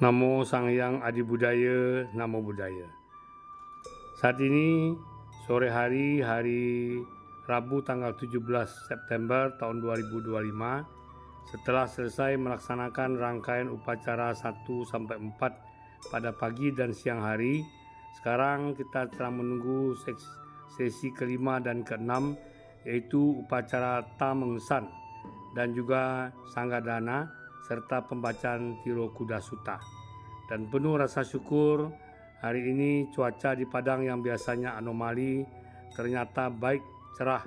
Namo Sang Hyang Adi Budaya, Namo Buddhaya. Saat ini sore hari Rabu tanggal 17 September tahun 2025, setelah selesai melaksanakan rangkaian upacara 1-4 pada pagi dan siang hari, sekarang kita telah menunggu sesi kelima dan keenam, yaitu upacara Tamengsan dan juga Sanggadana serta pembacaan Tiro Kuda Sutta. Dan penuh rasa syukur, hari ini cuaca di Padang yang biasanya anomali ternyata baik, cerah,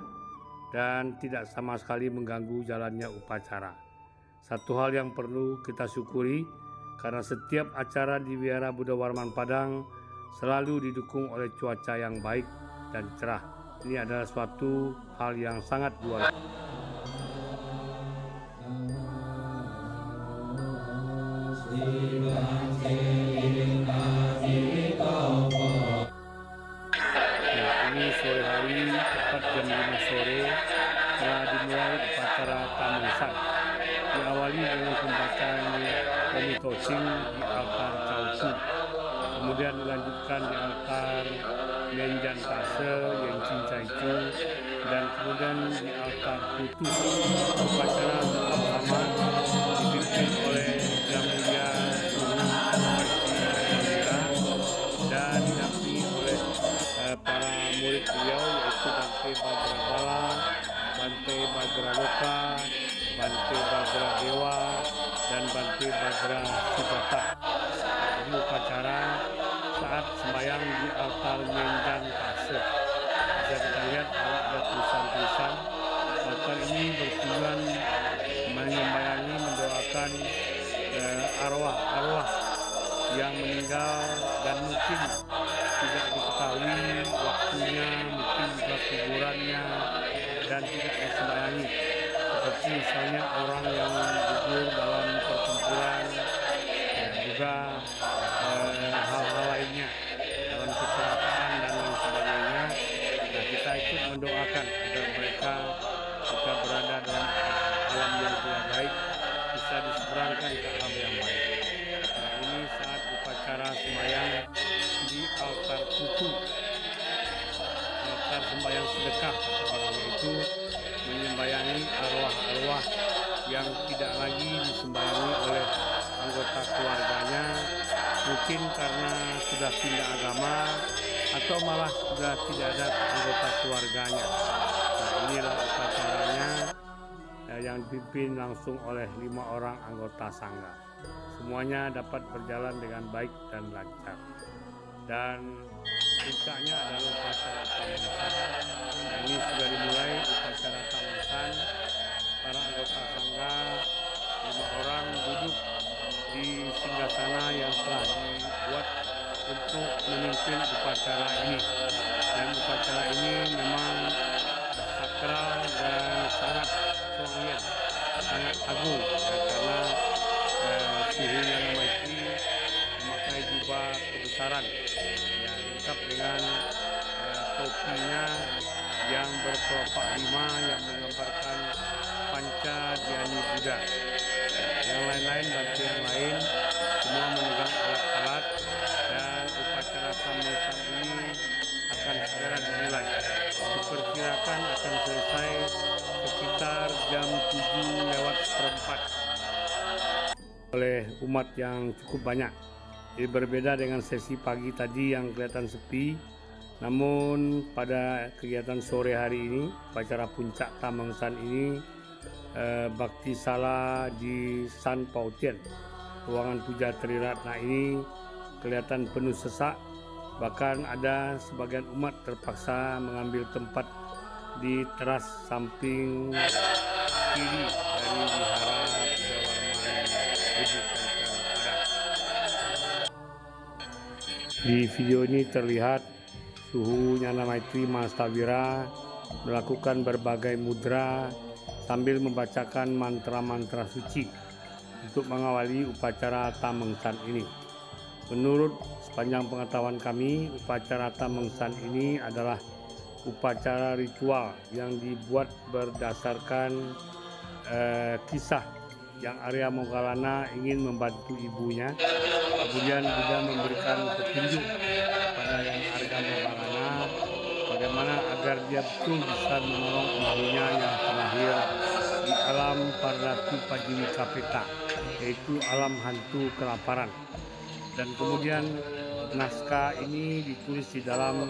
dan tidak sama sekali mengganggu jalannya upacara. Satu hal yang perlu kita syukuri, karena setiap acara di Wihara Buddha Warman Padang selalu didukung oleh cuaca yang baik dan cerah. Ini adalah suatu hal yang sangat luar biasa. Ini sore hari tepat jam 5 sore telah dimulai upacara Tamengsan. Diawali dengan pembacaan Omitocing di altar Cautu, kemudian dilanjutkan di altar Menjan Tase yang Cincaicu, dan kemudian di altar Kutu. Upacara tetap sama dipimpin oleh Yang Mulia dan didampingi oleh para murid beliau, yaitu Bante Bhadrabala, Bante Bhadraloka, Bante Bhadradewa, dan Bante Bhadra Sugata. Ini upacara saat sembahyang di altar Menjan Tase. Bisa kita lihat ada tulisan-tulisan. Altar ini bertujuan menyembayangi, mendoakan arwah-arwah yang meninggal dan mungkin tidak diketahui waktunya, mungkin juga kuburannya, dan tidak disembayangi. Seperti misalnya orang yang gugur dalam pertempuran, dan juga hal-hal lainnya dalam kecelakaan dan lain sebagainya. Nah, kita ikut mendoakan agar mereka jika berada dalam alam yang tidak baik bisa diseberangkan ke alam yang baik. Nah, ini saat upacara sembahyang di altar Kutu, altar sembahyang sedekah kata orang, itu menyembayangi arwah-arwah yang tidak lagi disembayangi oleh anggota keluarganya, mungkin karena sudah pindah agama atau malah sudah tidak ada anggota keluarganya. Nah, inilah upacaranya yang dipimpin langsung oleh 5 orang anggota sangga. Semuanya dapat berjalan dengan baik dan lancar. Dan puncaknya adalah upacara Tamengsan. Nah, ini sudah dimulai upacara Tamengsan. Para anggota sangga 5 orang duduk di singgasana yang telah dibuat untuk memimpin upacara ini. Dan upacara ini memang sakral dan sangat sohien, sangat agung, karena Suhu Nyana Maitri memakai jubah kebesaran yang lengkap dengan topinya yang berkelopak 5 yang menggambarkan Panca Dhyani Buddha. Yang lain-lain, bante yang lain semua memegang alat-alat, dan upacara Tamengsan ini akan segera dimulai. Diperkirakan akan selesai sekitar jam 7:04 oleh umat yang cukup banyak. Jadi berbeda dengan sesi pagi tadi yang kelihatan sepi, namun pada kegiatan sore hari ini, upacara puncak Tamengsan ini, Bakti Sala di San Pautien, ruangan puja Triratna ini kelihatan penuh sesak. Bahkan ada sebagian umat terpaksa mengambil tempat di teras samping kiri dari Wihara Buddha Warman Buddhist Center Padang. Di video ini terlihat Suhu Nyana Maitri Mahastawira melakukan berbagai mudra sambil membacakan mantra-mantra suci untuk mengawali upacara Tamengsan ini. Menurut sepanjang pengetahuan kami, upacara Tamengsan ini adalah upacara ritual yang dibuat berdasarkan kisah yang Arya Moggallana ingin membantu ibunya. Kemudian Buddha memberikan petunjuk pada yang Arya Moggallana bagaimana agar dia betul bisa menolong ibunya yang terlahir di alam Paratu Pajiwikapeta, yaitu alam hantu kelaparan. Dan kemudian naskah ini ditulis di dalam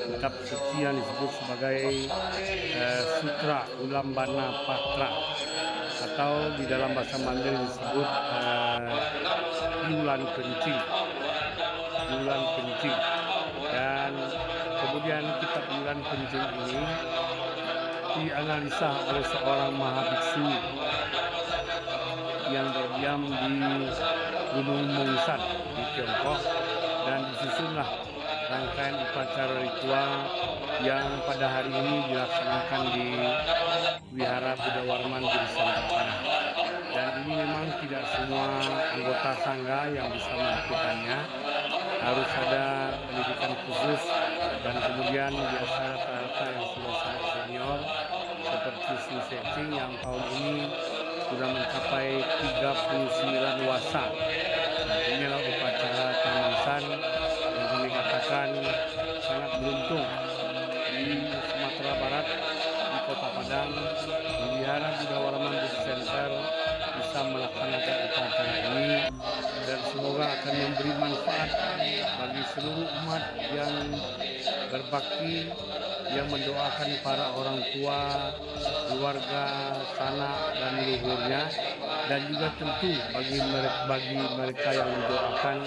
kitab suci yang disebut sebagai Sutra Ulambana Patra, atau di dalam bahasa Mandarin disebut Yulan Kencing. Dan kemudian kitab Yulan Kencing ini dianalisa oleh seorang mahabiksu yang berdiam di Gunung Mongsan di Tiongkok, dan disusunlah rangkaian upacara ritual yang pada hari ini dilaksanakan di Wihara Buddha Warman di Nusantara. Dan ini memang tidak semua anggota sangga yang bisa melakukannya, harus ada pendidikan khusus, dan kemudian biasa rata-rata yang sudah sangat senior seperti Su Seching yang tahun ini sudah mencapai 39 wasa. Nah, inilah upacara Tamansan yang kami katakan sangat beruntung di Sumatera Barat, di Kota Padang, di Wihara Buddha Warman Buddhist Center bisa melaksanakan upacara ini, dan semoga akan memberi manfaat bagi seluruh umat yang berbakti, yang mendoakan para orang tua, keluarga, sanak dan leluhurnya, dan juga tentu bagi mereka yang mendoakan,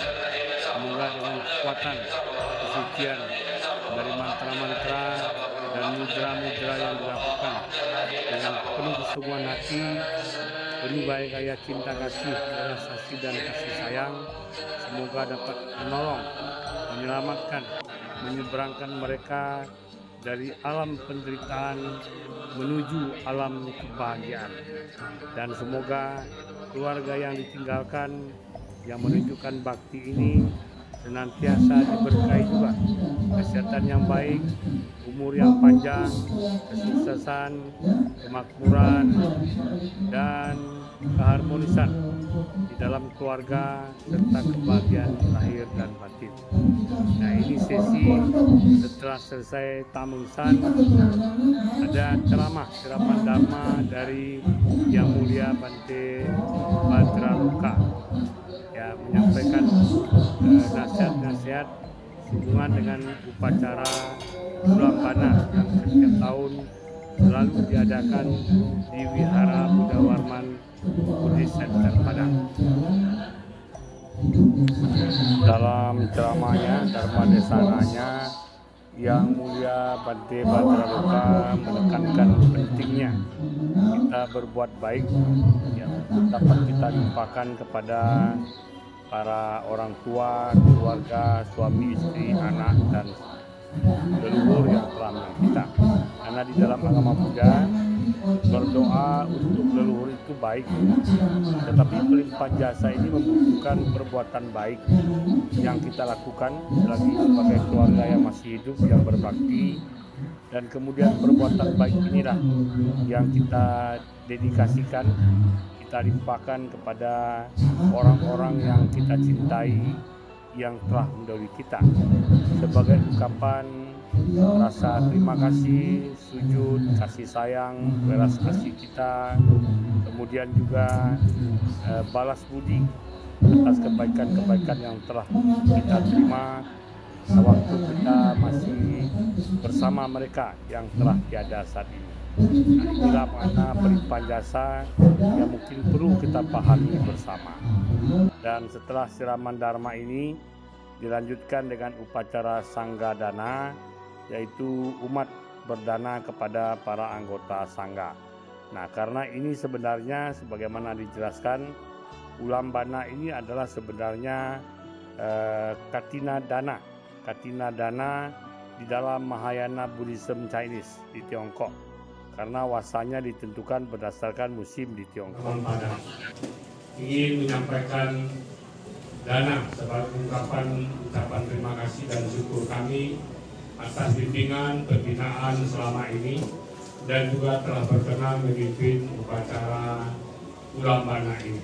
semoga dengan kekuatan kesucian dari mantra-mantra dan mudra-mudra yang dilakukan dengan penuh kesungguhan hati, penuh gaya cinta kasih, realisasi dan kasih sayang, semoga dapat menolong, menyelamatkan, menyeberangkan mereka dari alam penderitaan menuju alam kebahagiaan. Dan semoga keluarga yang ditinggalkan, yang menunjukkan bakti ini, senantiasa diberkahi juga kesehatan yang baik, umur yang panjang, kesuksesan, kemakmuran, dan keharmonisan di dalam keluarga serta kebahagiaan lahir dan batin. Nah, ini sesi setelah selesai Tamansan, ada ceramah Dharma dari Yang Mulia Bante Badraloka, ya, menyampaikan nasihat-nasihat hubungan dengan upacara Ulambana yang setiap tahun selalu diadakan di Wihara Buddha Warman Buddhist Center Padang. Dalam ceramahnya, Dharma Desananya, Yang Mulia Bante Badraloka menekankan pentingnya kita berbuat baik yang dapat kita limpahkan kepada para orang tua, keluarga, suami, istri, anak, dan leluhur yang telah menolong kita. Karena di dalam agama Buddha, berdoa untuk leluhur itu baik, tetapi pelimpahan jasa ini membutuhkan perbuatan baik yang kita lakukan selagi sebagai keluarga yang masih hidup, yang berbakti, dan kemudian perbuatan baik inilah yang kita dedikasikan, kita limpahkan kepada orang-orang yang kita cintai, yang telah mendahului kita, sebagai ungkapan rasa terima kasih, sujud, kasih sayang, belas kasih kita, kemudian juga balas budi atas kebaikan-kebaikan yang telah kita terima waktu kita masih bersama mereka yang telah tiada saat ini. Nah, inilah makna pelimpahan jasa yang mungkin perlu kita pahami bersama. Dan setelah siraman Dharma ini dilanjutkan dengan upacara Sangga Dana, yaitu umat berdana kepada para anggota Sangga. Nah, karena ini sebenarnya sebagaimana dijelaskan, Ulambana ini adalah sebenarnya Katina Dana. Katina Dana di dalam Mahayana Buddhism Chinese di Tiongkok, karena wasanya ditentukan berdasarkan musim di Tiongkok. Ingin menyampaikan dana sebagai ucapan terima kasih dan syukur kami atas bimbingan pembinaan selama ini, dan juga telah berkenan memimpin upacara Ulambana ini.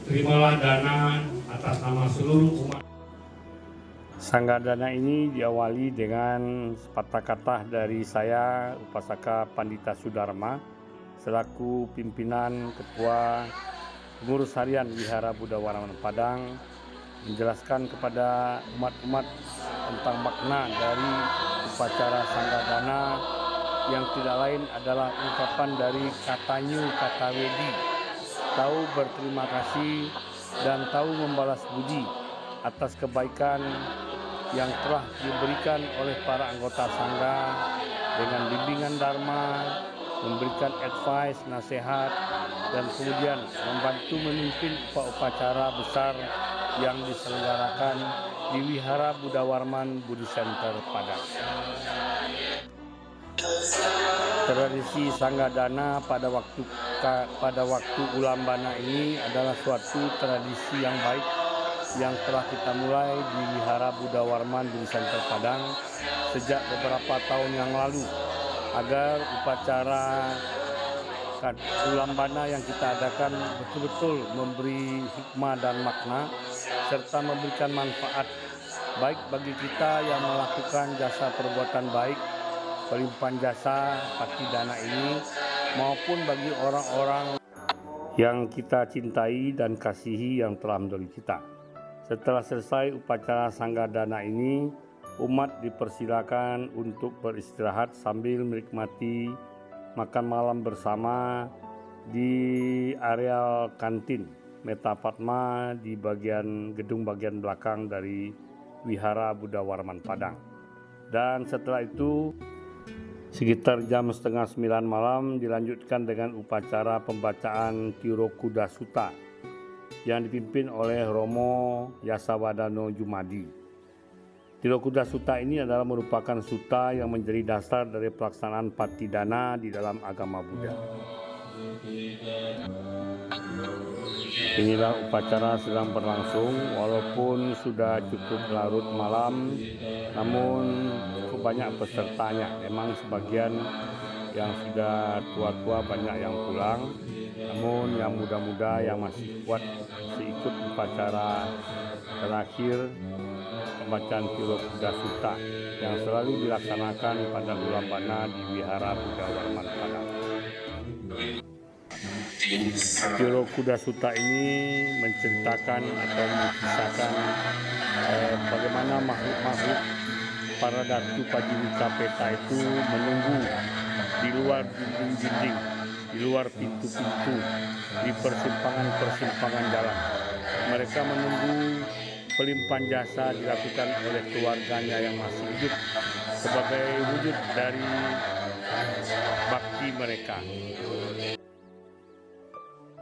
Terimalah dana atas nama seluruh umat. Sangga dana ini diawali dengan sepatah kata dari saya, Upasaka Pandita Sudarma, selaku pimpinan Ketua Pengurus Harian Wihara Buddha Warman Padang, menjelaskan kepada umat-umat tentang makna dari upacara Sangga Dana yang tidak lain adalah ungkapan dari katanyu kata wedi, tahu berterima kasih dan tahu membalas budi atas kebaikan yang telah diberikan oleh para anggota Sangga dengan bimbingan Dharma, memberikan advice, nasihat, dan kemudian membantu memimpin upacara besar yang diselenggarakan di Wihara Buddha Warman Buddhi Center Padang. Tradisi Sangga Dana pada waktu Ulambana ini adalah suatu tradisi yang baik yang telah kita mulai di Wihara Buddha Warman Buddhi Center Padang sejak beberapa tahun yang lalu, agar upacara Ulambana yang kita adakan betul-betul memberi hikmah dan makna serta memberikan manfaat baik bagi kita yang melakukan jasa perbuatan baik, pelimpahan jasa Pakti Dana ini, maupun bagi orang-orang yang kita cintai dan kasihi yang telah menolong kita. Setelah selesai upacara Sangga Dana ini, umat dipersilakan untuk beristirahat sambil menikmati makan malam bersama di areal kantin Meta Padma di gedung bagian belakang dari Wihara Buddha Warman Padang. Dan setelah itu sekitar jam 8:30 malam dilanjutkan dengan upacara pembacaan Tirokuda Sutta yang dipimpin oleh Romo Yasawadano Jumadi. Tirokuda Sutta ini adalah merupakan sutta yang menjadi dasar dari pelaksanaan Pakti Dana di dalam agama Buddha. Inilah upacara sedang berlangsung, walaupun sudah cukup larut malam, namun cukup banyak pesertanya. Memang sebagian yang sudah tua-tua banyak yang pulang, namun yang muda-muda yang masih kuat ikut upacara terakhir pembacaan Tirokuda Sutta yang selalu dilaksanakan pada Ulambana di Wihara Buddha Warman Padang. Tirokuda Sutta ini menceritakan atau mengisahkan bagaimana makhluk-makhluk para datu Pajimika Peta itu menunggu di luar dinding-dinding, di luar pintu-pintu, di persimpangan-persimpangan jalan. Mereka menunggu pelimpahan jasa dilakukan oleh keluarganya yang masih hidup sebagai wujud dari bakti mereka.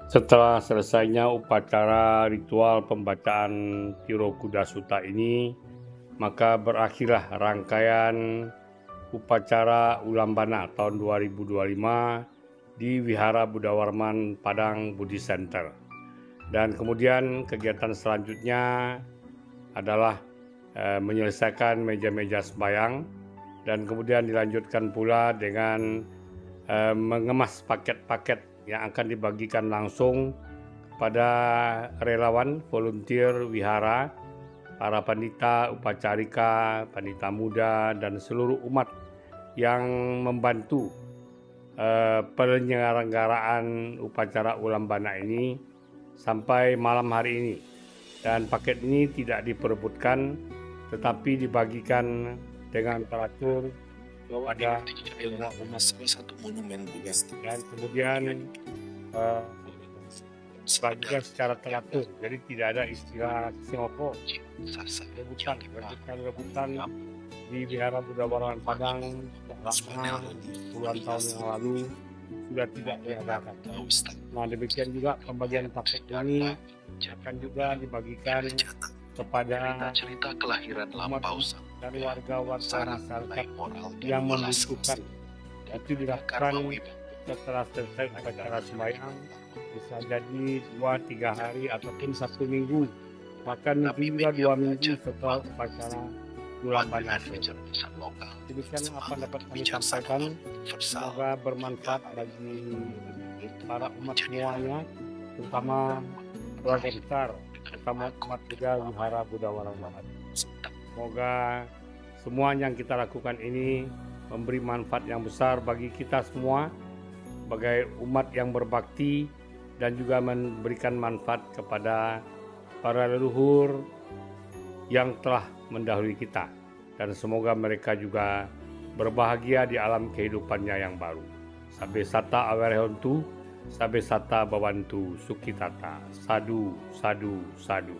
Setelah selesainya upacara ritual pembacaan Tirokuda Sutta ini, maka berakhirlah rangkaian upacara Ulambana tahun 2025 di Wihara Buddha Warman Padang Buddhi Center. Dan kemudian kegiatan selanjutnya adalah menyelesaikan meja-meja sembahyang, dan kemudian dilanjutkan pula dengan mengemas paket-paket yang akan dibagikan langsung kepada relawan, volunteer wihara, para pandita, upacarika, pandita muda, dan seluruh umat yang membantu penyelenggaraan upacara Ulambana ini sampai malam hari ini. Dan paket ini tidak diperebutkan, tetapi dibagikan dengan teratur kepada satu monumen Buddhis. Dan kemudian bagikan secara teratur, jadi tidak ada istilah Singapura rebutan di Wihara Buddha Warman Padang lama puluhan tahun yang lalu sudah tidak diadakan. Nah, demikian juga pembagian paket ini akan juga dibagikan kepada cerita kelahiran lampau dan warga-warga masyarakat yang membutuhkan. Itu dilakukan setelah selesai upacara sembahyang, bisa jadi 2-3 hari ataupun 1 minggu, bahkan mungkin juga 2 minggu setelah upacara Ulambana. Demikian apa dapat kami sampaikan, semoga bermanfaat bagi para umat semuanya, terutama keluarga besar, terutama umat Buddha Wihara Buddha Warahmata. Semoga semua yang kita lakukan ini memberi manfaat yang besar bagi kita semua sebagai umat yang berbakti dan juga memberikan manfaat kepada para leluhur yang telah mendahului kita, dan semoga mereka juga berbahagia di alam kehidupannya yang baru. Sabbe sata awarehontu, sabbe sata bawantu, sukitata, sadu, sadu, sadu.